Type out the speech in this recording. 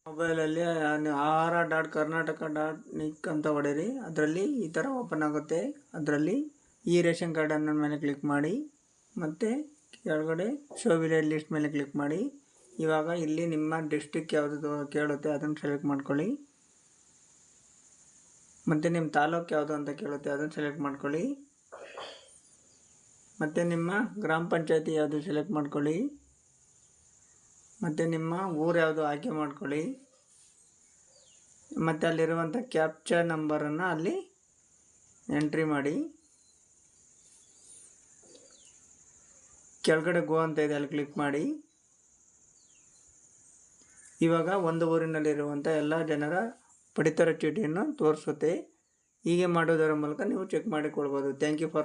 ಮೊಬೈಲಲ್ಲಿ ahara.karnataka.nic ಅಂತ ಹೊಡೀರಿ. ಅದರಲ್ಲಿ ಈ ಥರ ಓಪನ್ ಆಗುತ್ತೆ. ಅದರಲ್ಲಿ ಈ ರೇಷನ್ ಕಾರ್ಡನ್ನು ಮೇಲೆ ಕ್ಲಿಕ್ ಮಾಡಿ, ಮತ್ತು ಕೆಳಗಡೆ ಶೋ ವಿಲೇಜ್ ಲಿಸ್ಟ್ ಮೇಲೆ ಕ್ಲಿಕ್ ಮಾಡಿ. ಇವಾಗ ಇಲ್ಲಿ ನಿಮ್ಮ ಡಿಸ್ಟಿಕ್ ಯಾವುದು ಕೇಳುತ್ತೆ ಅದನ್ನು ಸೆಲೆಕ್ಟ್ ಮಾಡ್ಕೊಳ್ಳಿ. ಮತ್ತು ನಿಮ್ಮ ತಾಲೂಕು ಯಾವುದು ಅಂತ ಕೇಳುತ್ತೆ ಅದನ್ನು ಸೆಲೆಕ್ಟ್ ಮಾಡ್ಕೊಳ್ಳಿ. ಮತ್ತು ನಿಮ್ಮ ಗ್ರಾಮ ಪಂಚಾಯತಿ ಯಾವುದು ಸೆಲೆಕ್ಟ್ ಮಾಡ್ಕೊಳ್ಳಿ. ಮತ್ತು ನಿಮ್ಮ ಊರು ಯಾವುದು ಆಯ್ಕೆ ಮಾಡ್ಕೊಳ್ಳಿ. ಮತ್ತು ಅಲ್ಲಿರುವಂಥ ಕ್ಯಾಪ್ಚಾ ನಂಬರನ್ನು ಅಲ್ಲಿ ಎಂಟ್ರಿ ಮಾಡಿ. ಕೆಳಗಡೆ ಗೋ ಅಂತ ಇದೆ, ಅಲ್ಲಿ ಕ್ಲಿಕ್ ಮಾಡಿ. ಇವಾಗ ಒಂದು ಊರಿನಲ್ಲಿರುವಂಥ ಎಲ್ಲ ಜನರ ಪಡಿತರ ಚೀಟಿಯನ್ನು ತೋರಿಸುತ್ತೆ. ಹೀಗೆ ಮಾಡೋದರ ಮೂಲಕ ನೀವು ಚೆಕ್ ಮಾಡಿಕೊಳ್ಬೋದು. Thank you for